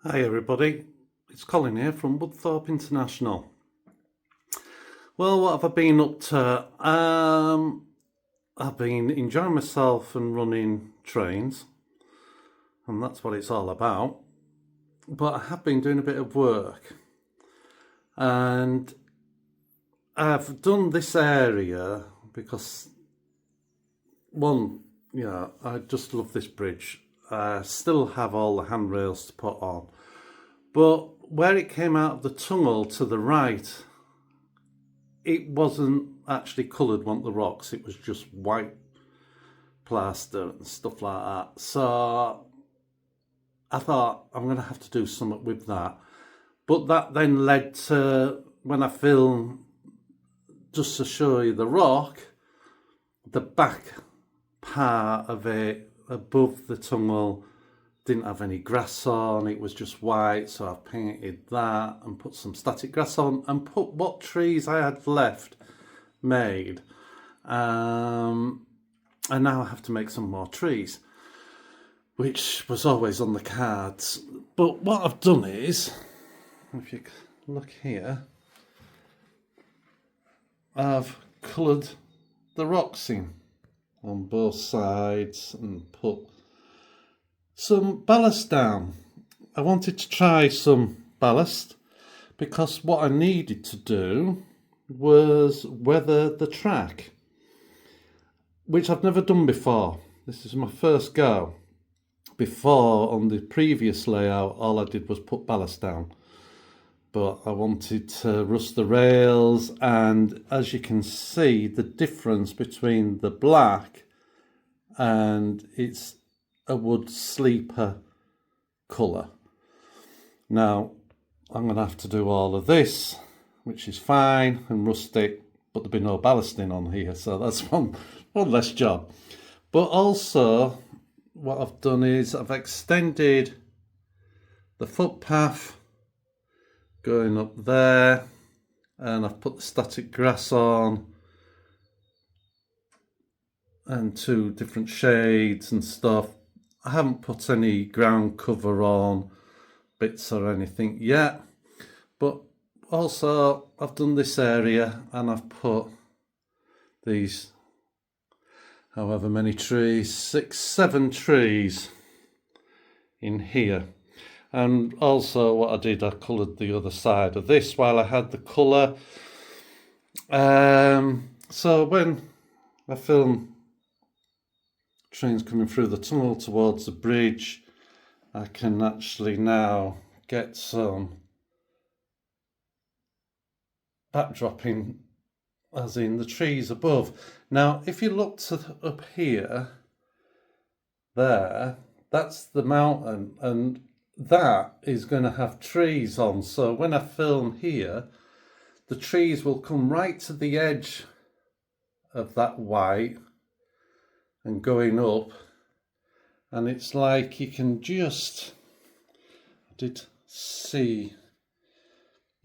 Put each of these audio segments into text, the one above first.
Hi everybody, it's Colin here from Woodthorp International. Well, what have I been up to? I've been enjoying myself and running trains, and that's what it's all about. But I have been doing a bit of work, and I've done this area because I just love this bridge. I still have all the handrails to put on. But where it came out of the tunnel to the right, it wasn't actually coloured, weren't the rocks, it was just white plaster and stuff like that. So I thought I'm going to have to do something with that. But that then led to, when I filmed, just to show you the rock, the back part of it above the tunnel didn't have any grass on, it was just white, so I've painted that and put some static grass on and put what trees I had left made. And now I have to make some more trees, which was always on the cards. But what I've done is, if you look here, I've coloured the rocks in on both sides and put some ballast down. I wanted to try some ballast because what I needed to do was weather the track, which I've never done before. This is my first go. Before, on the previous layout, all I did was put ballast down, but I wanted to rust the rails, and as you can see, the difference between the black and it's a wood sleeper colour. Now I'm going to have to do all of this, which is fine, and rust it, but there'll be no ballasting on here, so that's one less job. But also what I've done is I've extended the footpath going up there, and I've put the static grass on and two different shades and stuff. I haven't put any ground cover on bits or anything yet, but also I've done this area and I've put these however many trees, 7 trees in here. And also what I did, I coloured the other side of this while I had the colour. So when I film trains coming through the tunnel towards the bridge, I can actually now get some backdropping, as in the trees above. Now if you look up here, there, that's the mountain, and that is going to have trees on, so when I film here, the trees will come right to the edge of that white and going up, and it's like you can just, you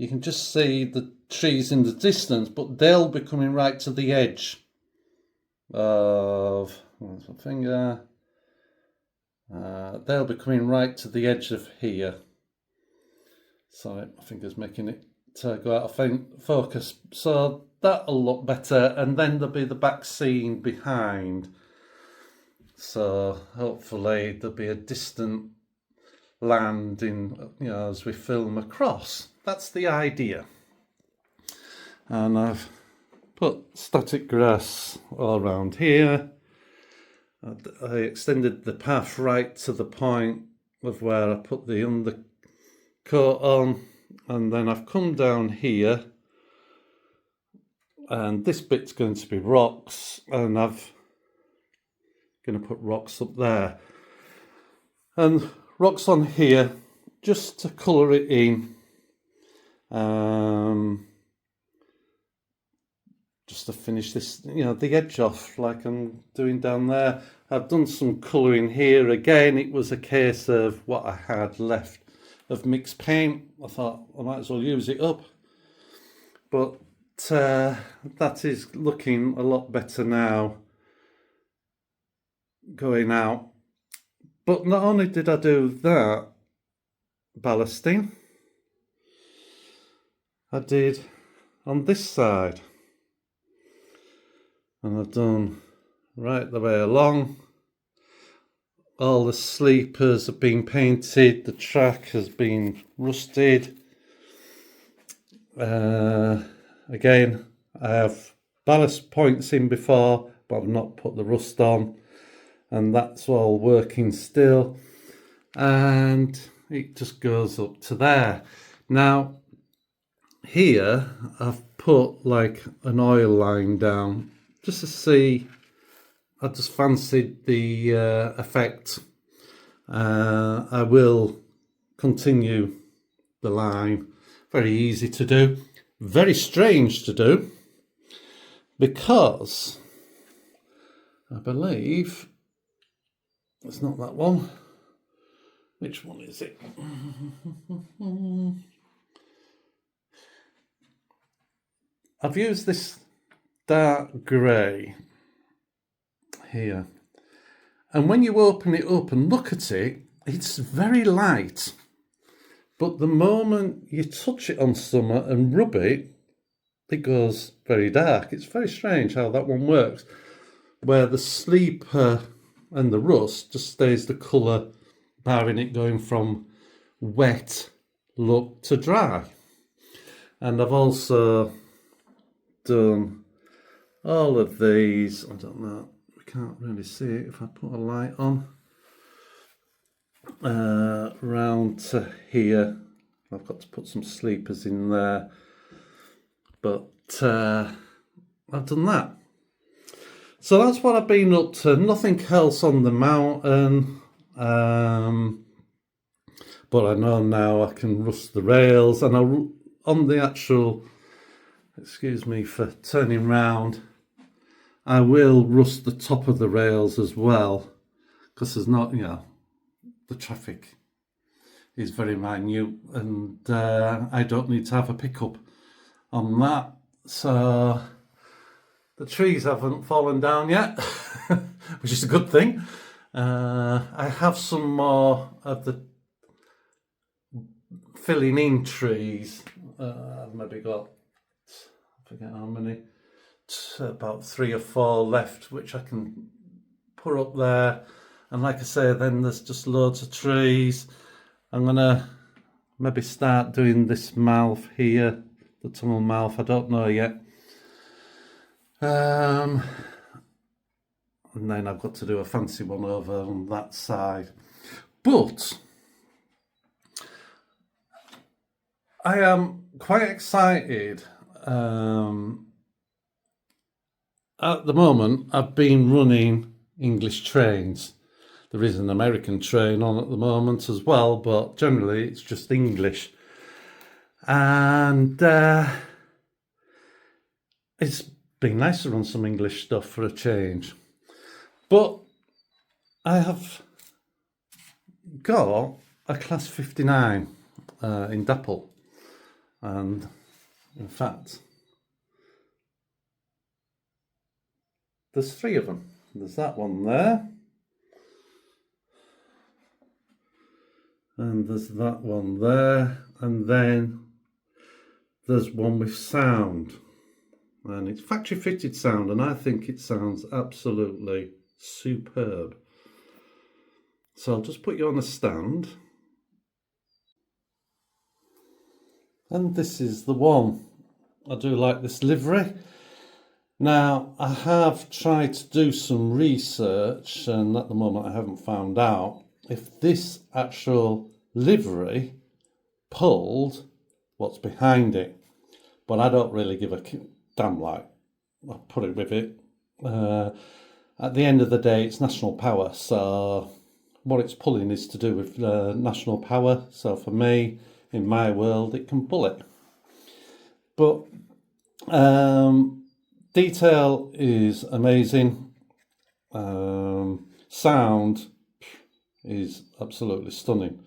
can just see the trees in the distance, but they'll be coming right to the edge of, where's my finger? They'll be coming right to the edge of here. Sorry, my finger's making it go out of focus. So that'll look better, and then there'll be the back scene behind. So hopefully there'll be a distant land in, as we film across. That's the idea. And I've put static grass all around here. I extended the path right to the point of where I put the undercoat on, and then I've come down here, and this bit's going to be rocks, and I've going to put rocks up there and rocks on here just to colour it in, just to finish this, the edge off like I'm doing down there. I've done some colouring here again. It was a case of what I had left of mixed paint. I thought I might as well use it up, but that is looking a lot better now going out. But not only did I do that, ballasting. I did on this side, and I've done right the way along. All the sleepers have been painted, the track has been rusted. Again, I have ballast points in before, but I've not put the rust on, and that's all working still, and it just goes up to there. Now here I've put like an oil line down just to see. I just fancied the effect. I will continue the line. Very easy to do, very strange to do, because I believe it's not that one. Which one is it? I've used this dark grey here, and when you open it up and look at it, it's very light, but the moment you touch it on something and rub it, it goes very dark. It's very strange how that one works, where the sleeper and the rust just stays the colour, barring it going from wet look to dry. And I've also done all of these. I don't know, we can't really see it if I put a light on. Round to here. I've got to put some sleepers in there, but I've done that. So that's what I've been up to. Nothing else on the mountain, but I know now I can rust the rails, and on the actual, excuse me for turning round, I will rust the top of the rails as well, because there's not, the traffic is very minute, and I don't need to have a pickup on that. So the trees haven't fallen down yet, which is a good thing. I have some more of the filling in trees. I've maybe got, I forget how many, about 3 or 4 left, which I can put up there. And like I say, then there's just loads of trees. I'm gonna maybe start doing this mouth here, the tunnel mouth. I don't know yet. And then I've got to do a fancy one over on that side. But I am quite excited. At the moment, I've been running English trains. There is an American train on at the moment as well, but generally it's just English. And it's been nice to run some English stuff for a change. But I have got a Class 59 in Dapol. And in fact, there's 3 of them. There's that one there. And there's that one there. And then there's one with sound. And it's factory fitted sound, and I think it sounds absolutely superb. So I'll just put you on a stand. And this is the one. I do like this livery. Now, I have tried to do some research, and at the moment I haven't found out if this actual livery pulled what's behind it. But I don't really give a damn, like, I'll put it with it. At the end of the day, it's national power, so what it's pulling is to do with national power. So for me, in my world, it can pull it. But detail is amazing. Sound is absolutely stunning.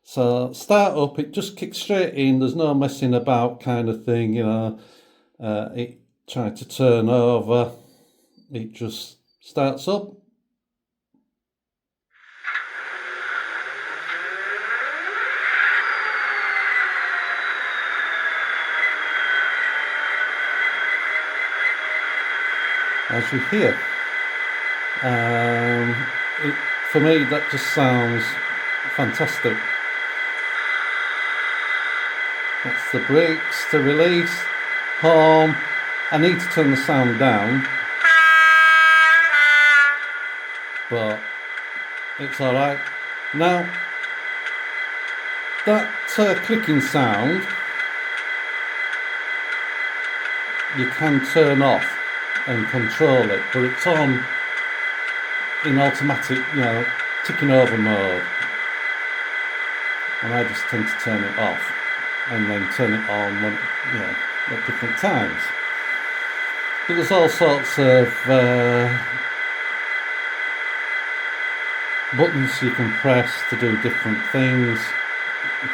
So start up, it just kicks straight in. There's no messing about kind of thing, it trying to turn over. It just starts up. as you hear. For me, that just sounds fantastic. That's the brakes to release. Horn. I need to turn the sound down, but it's alright. Now, that clicking sound you can turn off and control it, but it's on in automatic, ticking over mode, and I just tend to turn it off and then turn it on when, at different times. But there's all sorts of buttons you can press to do different things,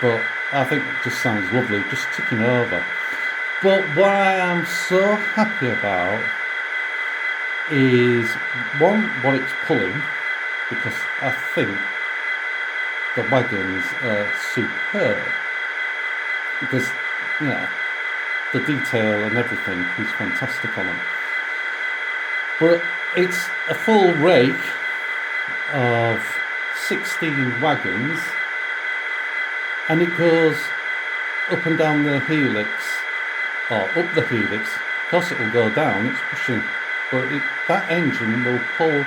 but I think it just sounds lovely, just ticking over. But what I am so happy about is, one, what it's pulling, because I think the wagons are superb, because the detail and everything is fantastic on them. But it's a full rake of 16 wagons, and it goes up and down the helix, or up the helix. Of course it will go down, it's pushing, but that engine will pull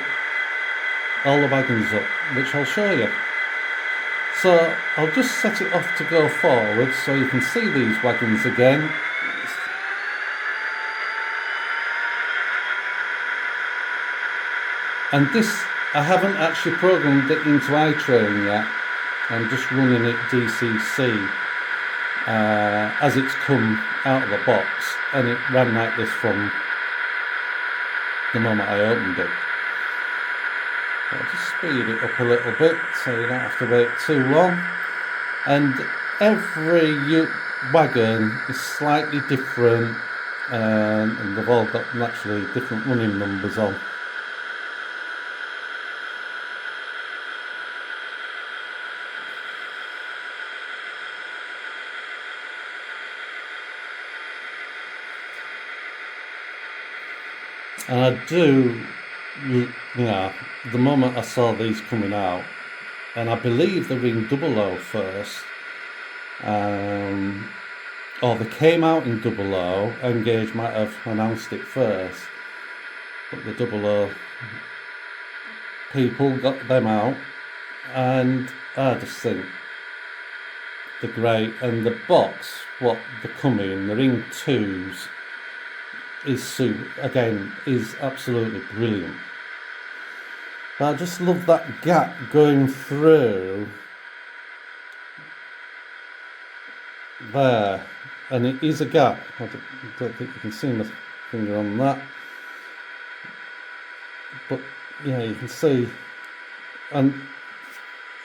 all the wagons up, which I'll show you. So I'll just set it off to go forward so you can see these wagons again. And this, I haven't actually programmed it into iTrain yet. I'm just running it DCC as it's come out of the box, and it ran like this from the moment I opened it. I'll just speed it up a little bit so you don't have to wait too long. And every wagon is slightly different, and they've all got naturally different running numbers on. And I do, the moment I saw these coming out, and I believe they were in 00 first, or they came out in 00, Engage might have announced it first, but the 00 people got them out, and I just think they're great. And the box, what they're coming, they're in 2s, is absolutely brilliant. But I just love that gap going through there, and it is a gap. I don't think you can see my finger on that, but you can see, and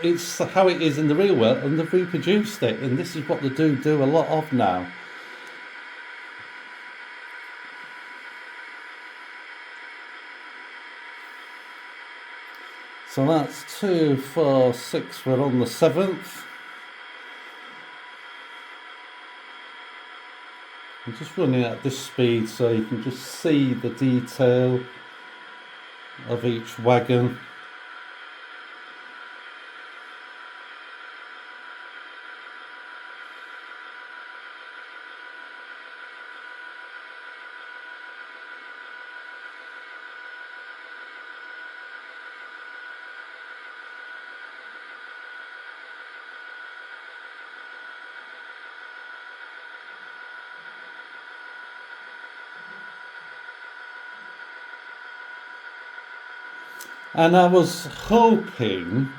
it's how it is in the real world, and they've reproduced it, and this is what they do a lot of now. So that's 2, 4, 6, we're on the 7th. I'm just running at this speed so you can just see the detail of each wagon. And I was hoping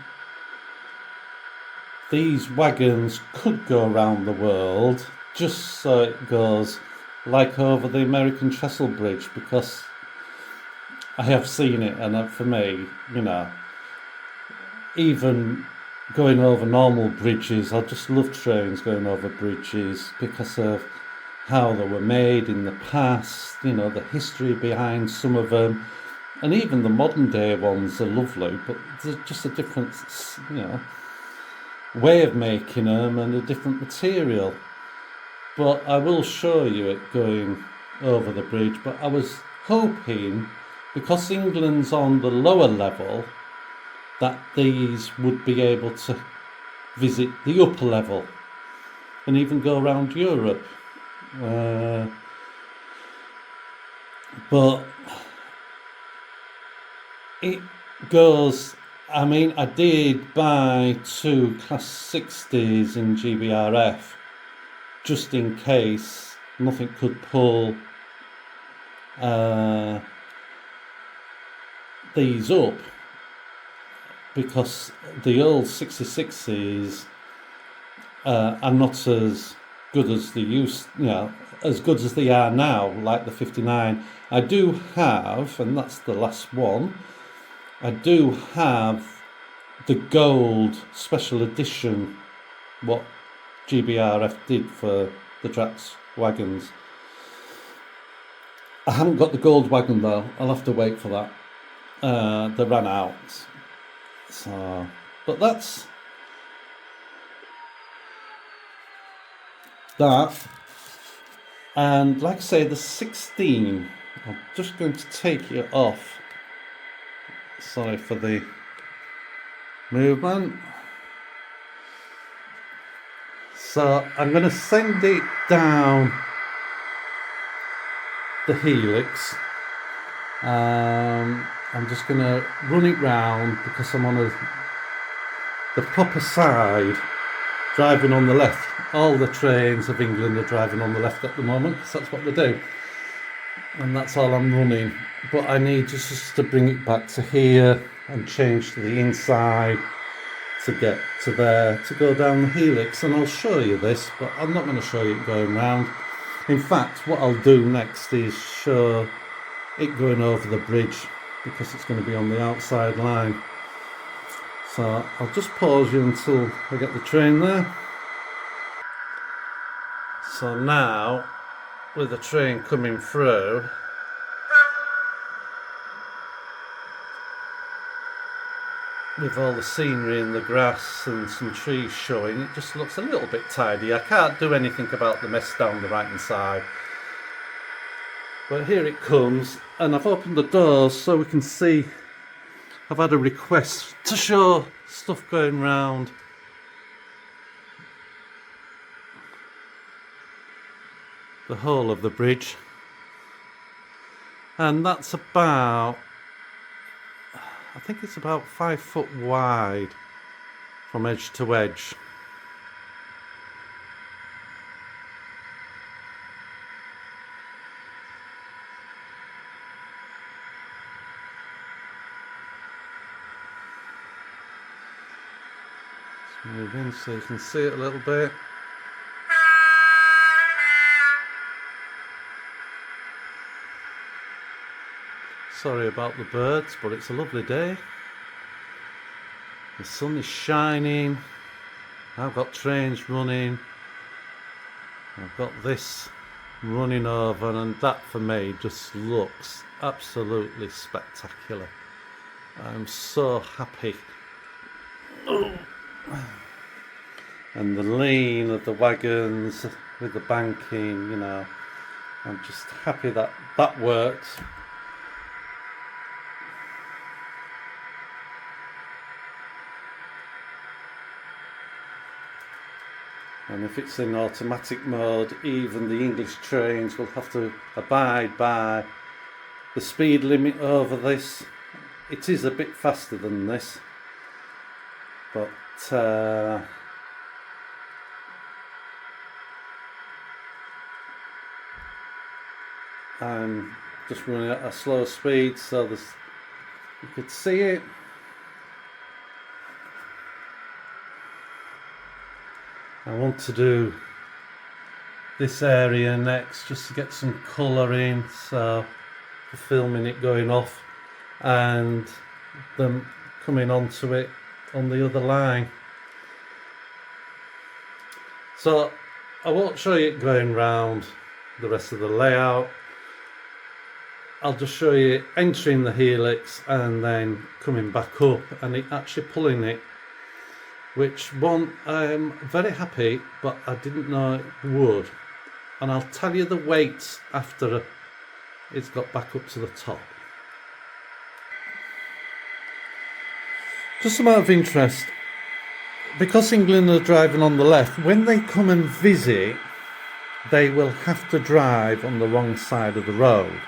these wagons could go around the world, just so it goes like over the American Trestle Bridge, because I have seen it, and for me, even going over normal bridges, I just love trains going over bridges because of how they were made in the past, the history behind some of them. And even the modern day ones are lovely, but there's just a different, way of making them and a different material. But I will show you it going over the bridge. But I was hoping because England's on the lower level, that these would be able to visit the upper level and even go around Europe. But it goes, I mean, I did buy 2 Class 60s in GBRF just in case nothing could pull these up, because the old 66s are not as good as they used, as good as they are now, like the 59. I do have, and that's the last one, I do have the gold special edition, what GBRF did for the Drax wagons. I haven't got the gold wagon though, I'll have to wait for that. They ran out. So, but that's that. And like I say, the 16, I'm just going to take it off. Sorry for the movement. So I'm going to send it down the Helix. I'm just going to run it round because I'm on the proper side, driving on the left. All the trains of England are driving on the left at the moment, because that's what they do. And that's all I'm running. But I need just to bring it back to here and change to the inside to get to there, to go down the Helix. And I'll show you this, but I'm not going to show you it going round. In fact, what I'll do next is show it going over the bridge, because it's going to be on the outside line. So I'll just pause you until I get the train there. So now, with the train coming through, with all the scenery and the grass and some trees showing, it just looks a little bit tidy. I can't do anything about the mess down the right hand side. But here it comes, and I've opened the doors so we can see. I've had a request to show stuff going round. The whole of the bridge. And that's about, I think it's about 5 foot wide from edge to edge. Move in so you can see it a little bit. Sorry about the birds, but it's a lovely day. The sun is shining. I've got trains running. I've got this running over, and that for me just looks absolutely spectacular. I'm so happy. And the lean of the wagons with the banking, I'm just happy that that works. And if it's in automatic mode, even the English trains will have to abide by the speed limit over this. It is a bit faster than this, but I'm just running at a slow speed so you could see it. I want to do this area next just to get some colour in, so for filming it going off and them coming onto it on the other line. So I won't show you it going round the rest of the layout. I'll just show you entering the Helix and then coming back up and it actually pulling it, which one I'm very happy, but I didn't know it would. And I'll tell you the weight after it's got back up to the top. Just a matter of interest, because England are driving on the left, when they come and visit, they will have to drive on the wrong side of the road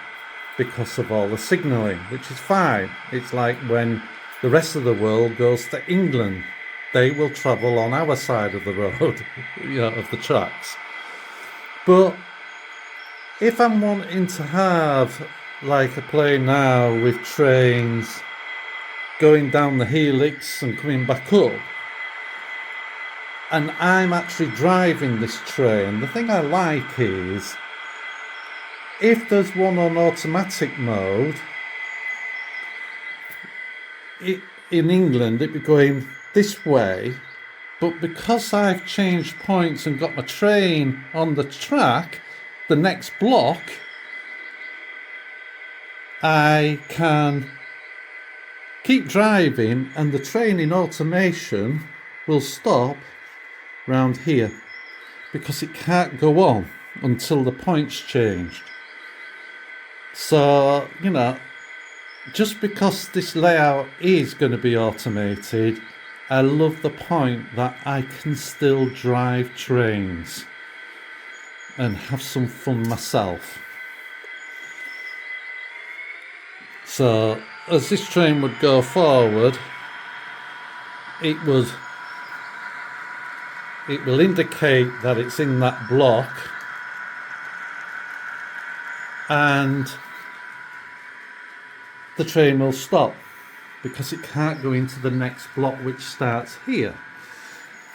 because of all the signalling, which is fine. It's like when the rest of the world goes to England, they will travel on our side of the road, of the tracks. But if I'm wanting to have like a plane now with trains going down the Helix and coming back up, and I'm actually driving this train, the thing I like is if there's one on automatic mode, in England it'd be going this way, but because I've changed points and got my train on the track, the next block, I can keep driving and the train in automation will stop round here because it can't go on until the point's changed. So, just because this layout is going to be automated, I love the point that I can still drive trains and have some fun myself. So as this train would go forward, it will indicate that it's in that block, and the train will stop because it can't go into the next block, which starts here.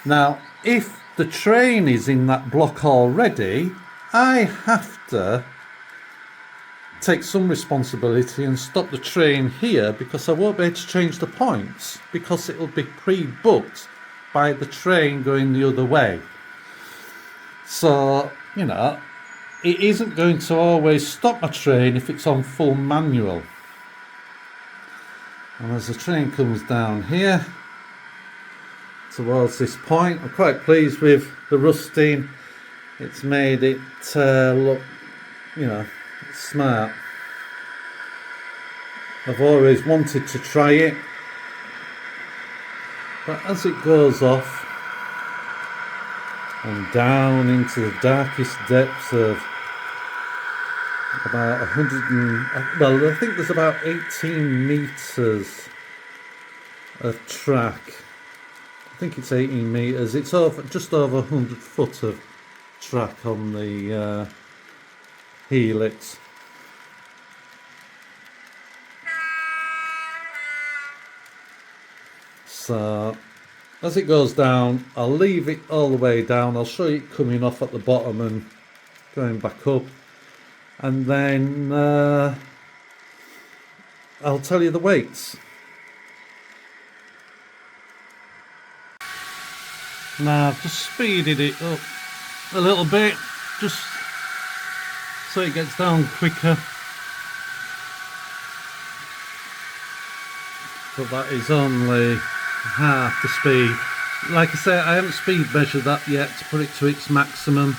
Now, if the train is in that block already, I have to take some responsibility and stop the train here because I won't be able to change the points because it'll be pre-booked by the train going the other way. So, it isn't going to always stop my train if it's on full manual. And as the train comes down here towards this point, I'm quite pleased with the rusting. It's made it look, smart. I've always wanted to try it, but as it goes off and down into the darkest depths of about 100 well, I think there's about 18 meters of track. I think it's 18 meters. It's just over 100 foot of track on the Helix. So as it goes down, I'll leave it all the way down. I'll show you it coming off at the bottom and going back up, and then I'll tell you the weights. Now I've just speeded it up a little bit just so it gets down quicker, but that is only half the speed. Like I say, I haven't speed measured that yet to put it to its maximum,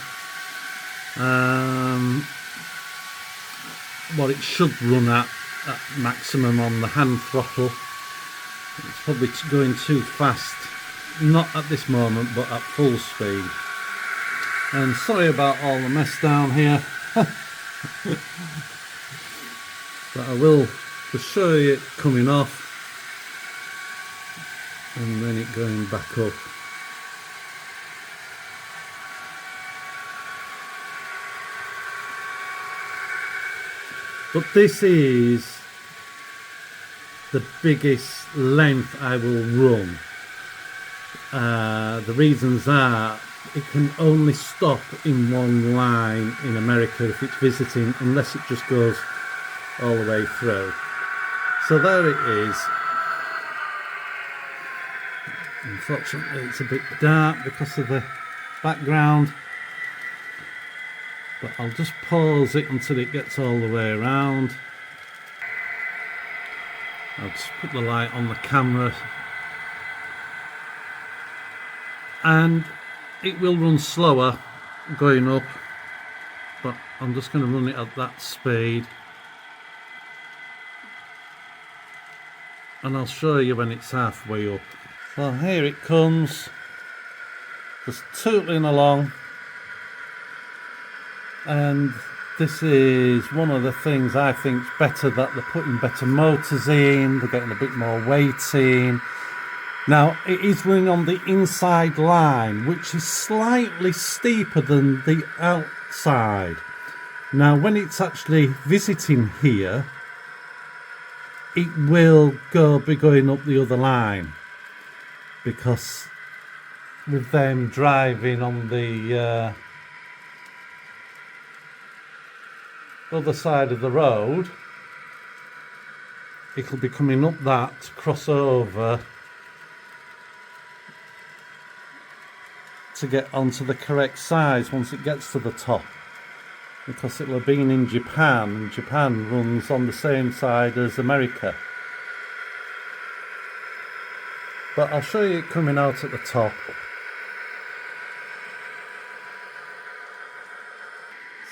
what it should run at maximum on the hand throttle. It's probably going too fast, not at this moment but at full speed. And sorry about all the mess down here. But I will just show you it coming off and then it going back up. But this is the biggest length I will run. The reasons are it can only stop in one line in America if it's visiting, unless it just goes all the way through. So there it is. Unfortunately it's a bit dark because of the background, but I'll just pause it until it gets all the way around. I'll just put the light on the camera and it will run slower going up, but I'm just going to run it at that speed and I'll show you when it's halfway up. So here it comes, just tootling along, and this is one of the things I think is better, that they're putting better motors in, they're getting a bit more weight in. Now it is running on the inside line, which is slightly steeper than the outside. Now when it's actually visiting here, it will be going up the other line, because with them driving on the other side of the road, it'll be coming up that to cross over to get onto the correct size once it gets to the top, because it'll have been in Japan, and Japan runs on the same side as America. But I'll show you it coming out at the top.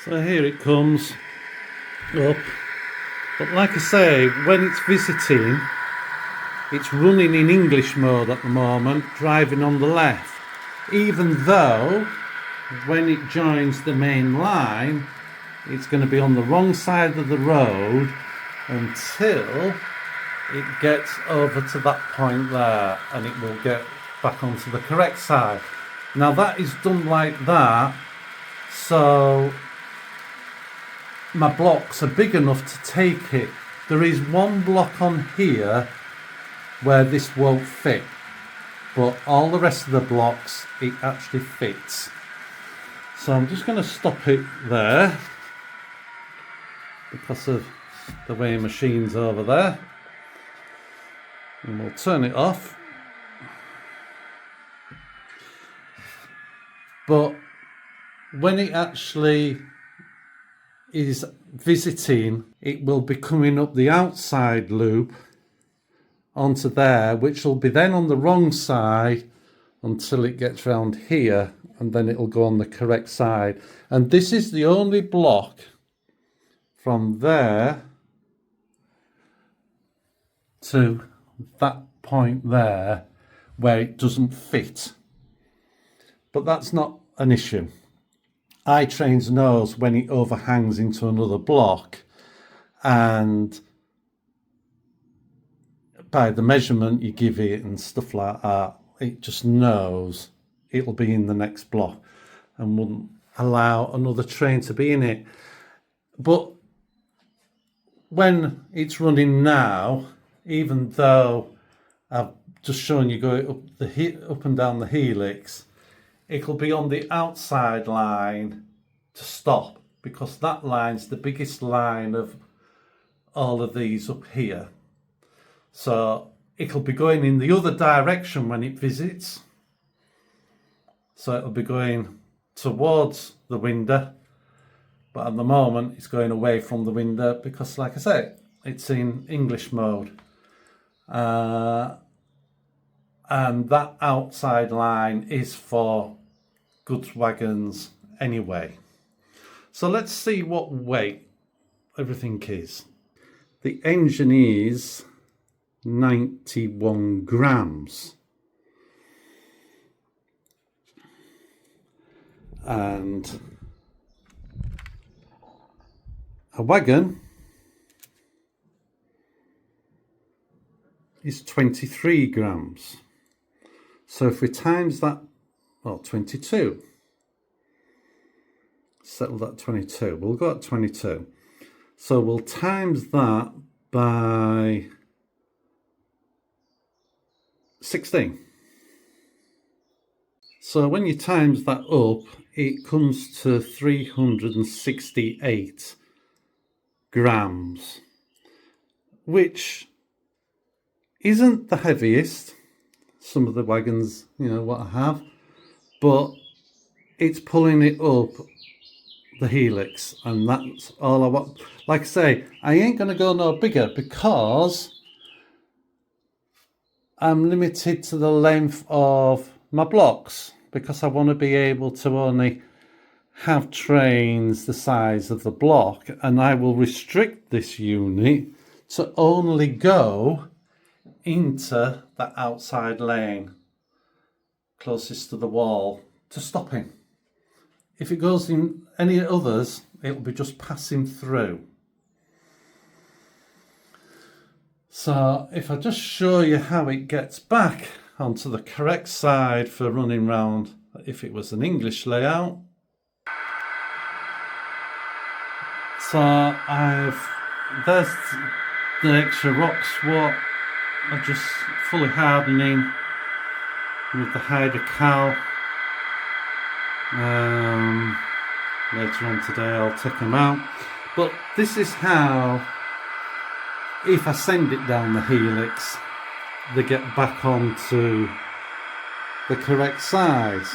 So here it comes up, but like I say, when it's visiting, it's running in English mode at the moment, driving on the left, even though when it joins the main line, it's going to be on the wrong side of the road until it gets over to that point there, and it will get back onto the correct side. Now that is done like that, so my blocks are big enough to take it. There is one block on here where this won't fit, but all the rest of the blocks it actually fits. So I'm just going to stop it there because of the weighing machine's over there, and we'll turn it off. But when it actually is visiting, it will be coming up the outside loop onto there, which will be then on the wrong side until it gets round here, and then it'll go on the correct side. And this is the only block from there to that point there where it doesn't fit, but that's not an issue. iTrains knows when it overhangs into another block, and by the measurement you give it and stuff like that, it just knows it'll be in the next block and wouldn't allow another train to be in it. But when it's running now, even though I've just shown you going up and down the Helix, it'll be on the outside line to stop, because that line's the biggest line of all of these up here. So it'll be going in the other direction when it visits. So it'll be going towards the window, but at the moment it's going away from the window because, like I say, it's in English mode. And that outside line is for goods wagons anyway. So let's see what weight everything is. The engine is 91 grams. And a wagon is 23 grams. So if we times that, well, 22, settle that 22, we'll go at 22. So we'll times that by 16. So when you times that up, it comes to 368 grams, which isn't the heaviest. Some of the wagons, you know, what I have, but it's pulling it up the Helix, and that's all I want. Like I say, I ain't going to go no bigger because I'm limited to the length of my blocks, because I want to be able to only have trains the size of the block, and I will restrict this unit to only go into that outside lane closest to the wall to stop him. If it goes in any others, it'll be just passing through. So if I just show you how it gets back onto the correct side for running round, if it was an English layout. So there's the extra rocks what are just fully hardening with the hydrocal. Later on today I'll take them out, but this is how, if I send it down the helix, they get back onto the correct size.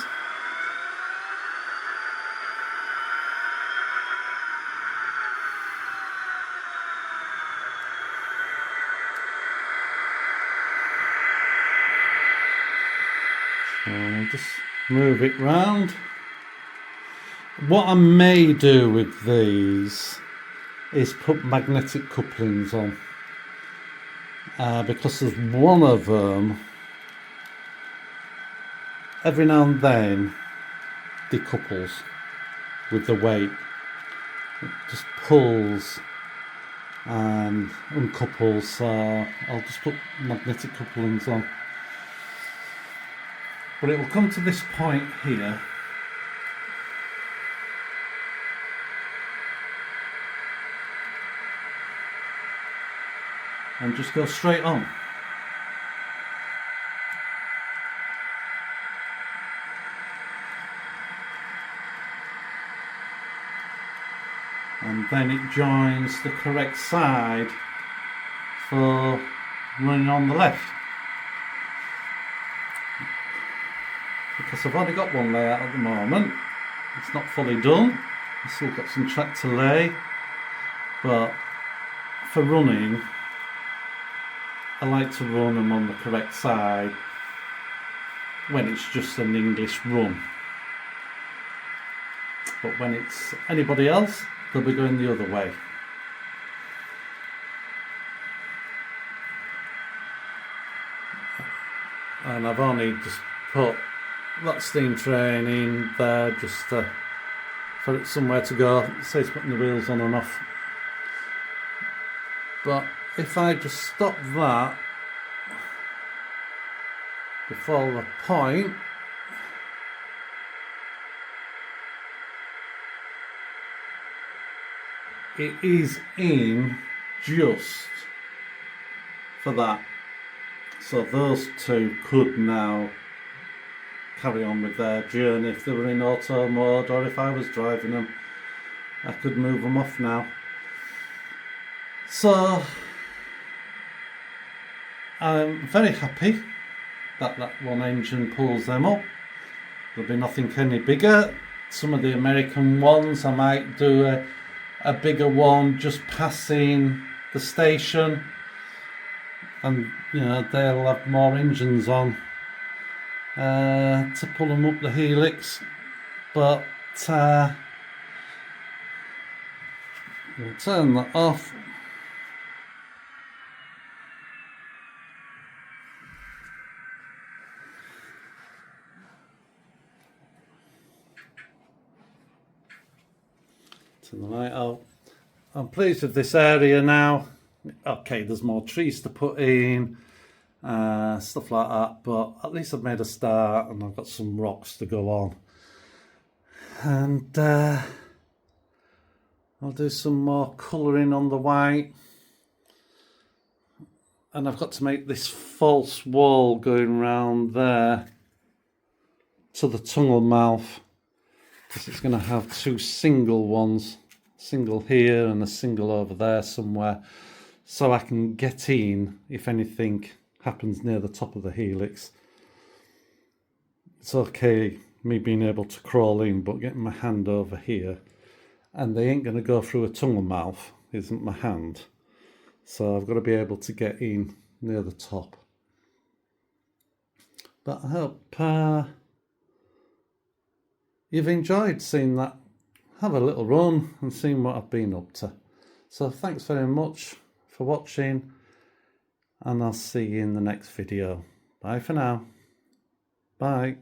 So I'll just move it round. What I may do with these is put magnetic couplings on, because there's one of them every now and then decouples with the weight. It just pulls and uncouples, so I'll just put magnetic couplings on. But it will come to this point here, and just go straight on. And then it joins the correct side for running on the left. Because I've only got one layout at the moment, it's not fully done. I've still got some track to lay, but for running, I like to run them on the correct side when it's just an English run. But when it's anybody else, they'll be going the other way. And I've only just put that steam train in there just for it somewhere to go. It says putting the wheels on and off. But if I just stop that before the point, it is in just for that. So those two could now carry on with their journey if they were in auto mode, or if I was driving them, I could move them off now. So I'm very happy that that one engine pulls them up. There'll be nothing any bigger. Some of the American ones I might do a bigger one just passing the station, and you know they'll have more engines on to pull them up the helix. But we'll turn that off. To the light out. I'm pleased with this area now. Okay, there's more trees to put in, stuff like that, but at least I've made a start and I've got some rocks to go on. And I'll do some more colouring on the white. And I've got to make this false wall going round there to the tunnel mouth, because it's going to have two single ones, single here and a single over there somewhere, so I can get in if anything happens near the top of the helix. It's okay me being able to crawl in, but getting my hand over here, and they ain't going to go through a tunnel mouth, isn't my hand, so I've got to be able to get in near the top. But I hope you've enjoyed seeing that, have a little run and seeing what I've been up to. So thanks very much for watching. and I'll see you in the next video. Bye for now. Bye.